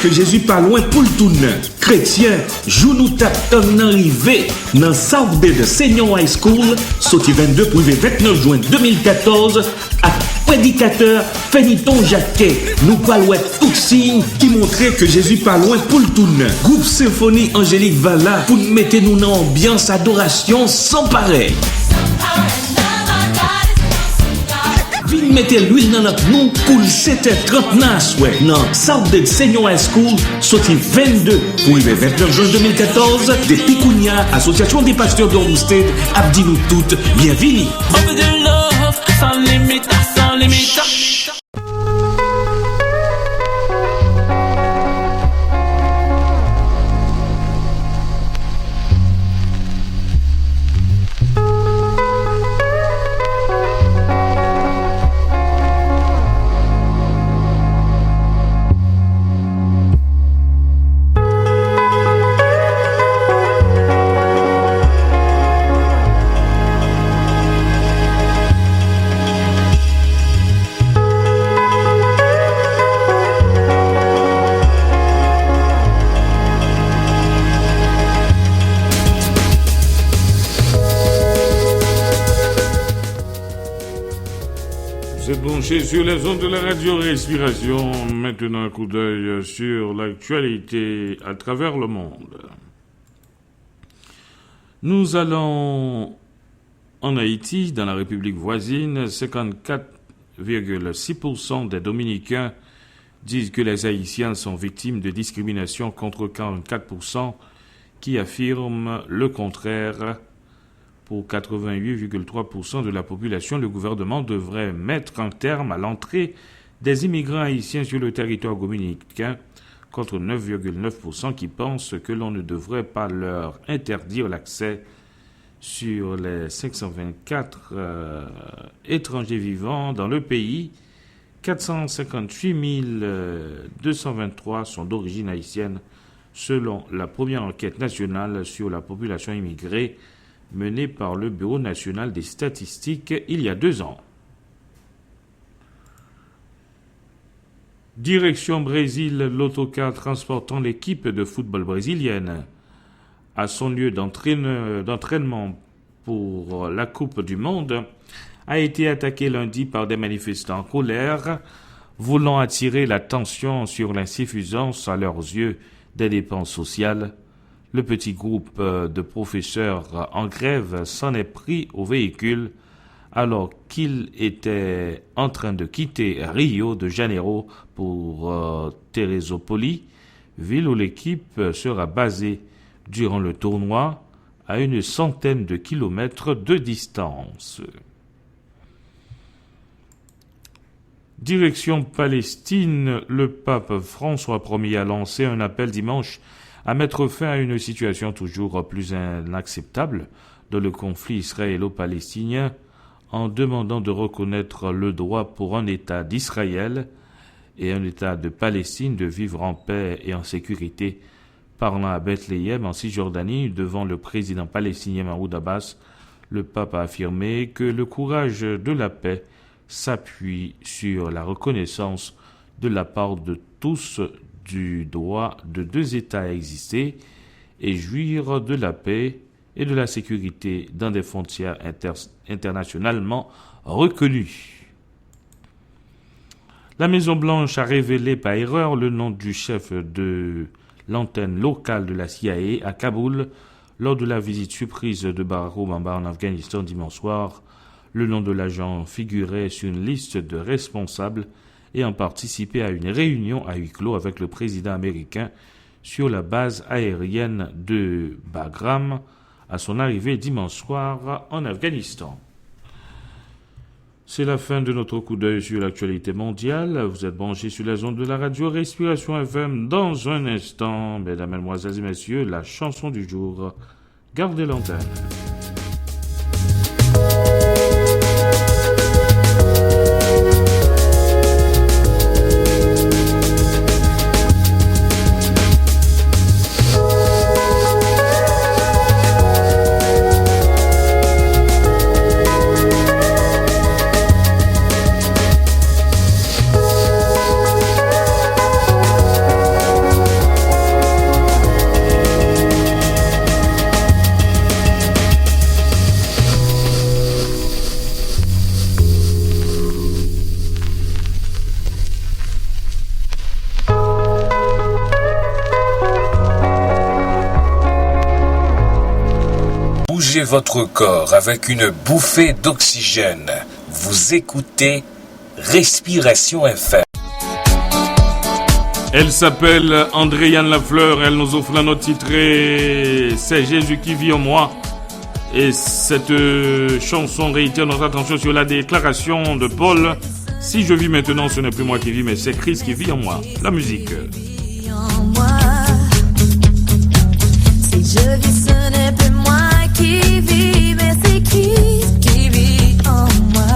que Jésus pas loin pour le tourner. Chrétien, joue nous t'attend d'arriver dans South Bay de Senior High School, sorti 22 pour le 29 juin 2014, à prédicateur Feniton Jacquet. Nous parlons tout signe qui montrait que Jésus pas loin pour le tourner. Groupe Symphonie Angélique Valla pour nous mettre nous dans ambiance adoration sans pareil. Vin mettez l'huile dans notre nom pour le 7h30 ouais. Non, South Bay Senior High School, sorti 22 pour le 29 juin 2014, de Picounia, Association des pasteurs d'Ormsted, Abdi nous toutes, bienvenue. Sans limite, sans limite. Sur les ondes de la radio Respiration, maintenant un coup d'œil sur l'actualité à travers le monde. Nous allons en Haïti, dans la République voisine. 54,6% des Dominicains disent que les Haïtiens sont victimes de discrimination contre 44% qui affirment le contraire. Pour 88,3% de la population, le gouvernement devrait mettre un terme à l'entrée des immigrants haïtiens sur le territoire dominicain, contre 9,9% qui pensent que l'on ne devrait pas leur interdire l'accès. Sur les 524 étrangers vivant dans le pays, 458 223 sont d'origine haïtienne, selon la première enquête nationale sur la population immigrée menée par le Bureau national des statistiques il y a 2 ans. Direction Brésil, l'autocar transportant l'équipe de football brésilienne à son lieu d'entraînement pour la Coupe du Monde a été attaqué lundi par des manifestants en colère, voulant attirer l'attention sur l'insuffisance à leurs yeux des dépenses sociales. Le petit groupe de professeurs en grève s'en est pris au véhicule alors qu'il était en train de quitter Rio de Janeiro pour Teresópolis, ville où l'équipe sera basée durant le tournoi à une centaine de kilomètres de distance. Direction Palestine, le pape François Ier a lancé un appel dimanche à mettre fin à une situation toujours plus inacceptable dans le conflit israélo-palestinien en demandant de reconnaître le droit pour un État d'Israël et un État de Palestine de vivre en paix et en sécurité. Parlant à Bethléem, en Cisjordanie, devant le président palestinien Mahmoud Abbas, le pape a affirmé que le courage de la paix s'appuie sur la reconnaissance de la part de tous du droit de 2 États à exister et jouir de la paix et de la sécurité dans des frontières internationalement reconnues. La Maison-Blanche a révélé par erreur le nom du chef de l'antenne locale de la CIA à Kaboul lors de la visite surprise de Barack Obama en Afghanistan dimanche soir. Le nom de l'agent figurait sur une liste de responsables ayant participé à une réunion à huis clos avec le président américain sur la base aérienne de Bagram à son arrivée dimanche soir en Afghanistan. C'est la fin de notre coup d'œil sur l'actualité mondiale. Vous êtes branchés sur la zone de la radio Respiration FM. Dans un instant, mesdames, mesdemoiselles et messieurs, la chanson du jour. Gardez l'antenne. Purifiez votre corps avec une bouffée d'oxygène. Vous écoutez Respiration FM. Elle s'appelle Andréane Lafleur, elle nous offre la note titrée « C'est Jésus qui vit en moi ». Et cette chanson réitère notre attention sur la déclaration de Paul « Si je vis maintenant, ce n'est plus moi qui vis, mais c'est Christ qui vit en moi ». La musique. Si je vis, ce n'est plus moi qui vis, mais c'est Christ qui vit en moi.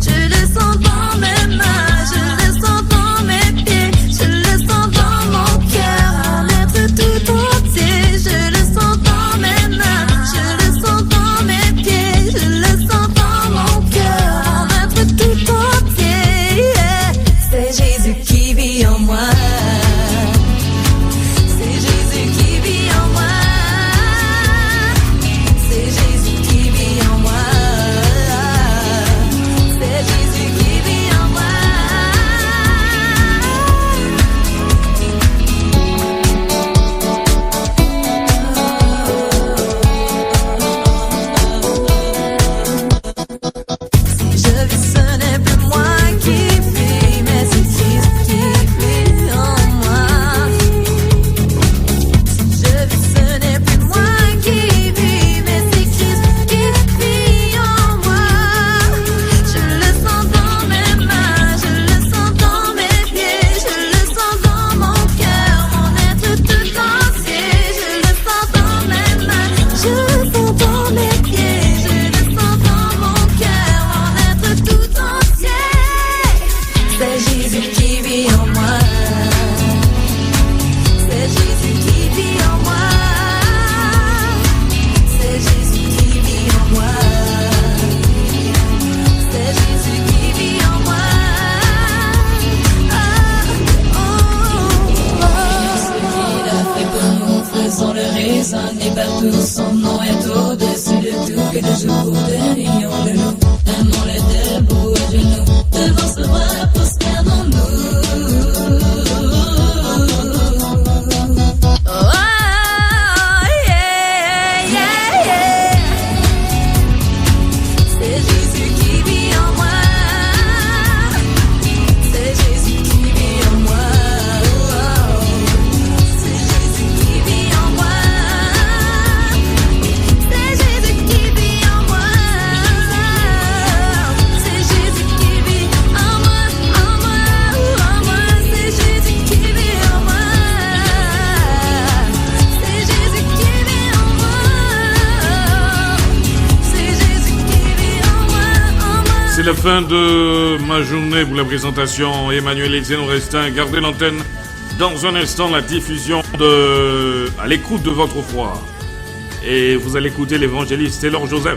Je le sens dans mes mains, je le sens dans mes pieds, je le sens dans mon cœur, mon être tout entier. Je le sens dans mes mains, je le sens dans mes pieds, je le sens dans mon cœur, mon être tout entier. C'est Jésus qui vit en moi. C'est la fin de ma journée pour la présentation. Emmanuel Etienne Restin, gardez l'antenne. Dans un instant, la diffusion de À l'écoute de votre foi. Et vous allez écouter l'évangéliste Taylor Joseph.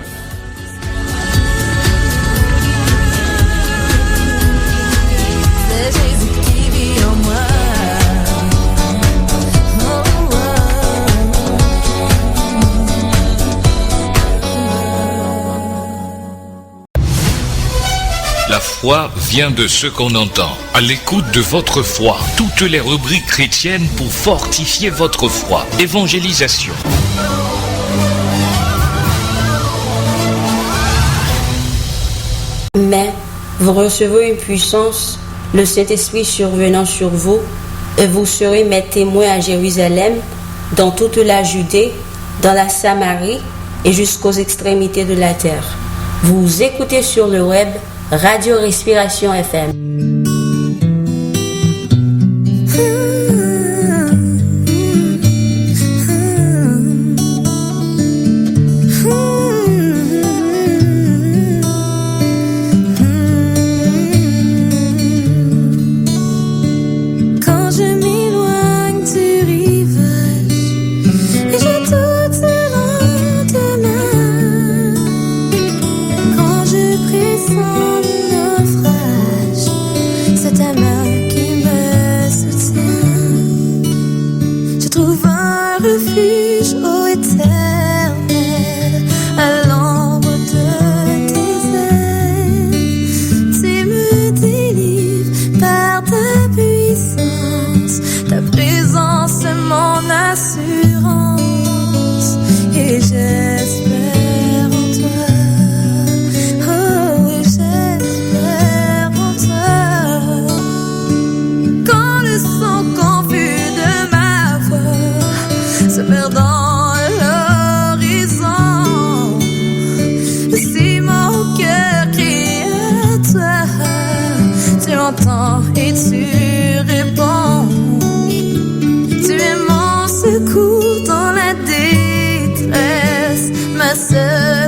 La foi vient de ce qu'on entend. À l'écoute de votre foi. Toutes les rubriques chrétiennes pour fortifier votre foi. Évangélisation. Mais vous recevrez une puissance, le Saint-Esprit survenant sur vous, et vous serez mes témoins à Jérusalem, dans toute la Judée, dans la Samarie et jusqu'aux extrémités de la terre. Vous écoutez sur le web Radio Respiration FM. Quand je pressens le naufrage, ta sœur.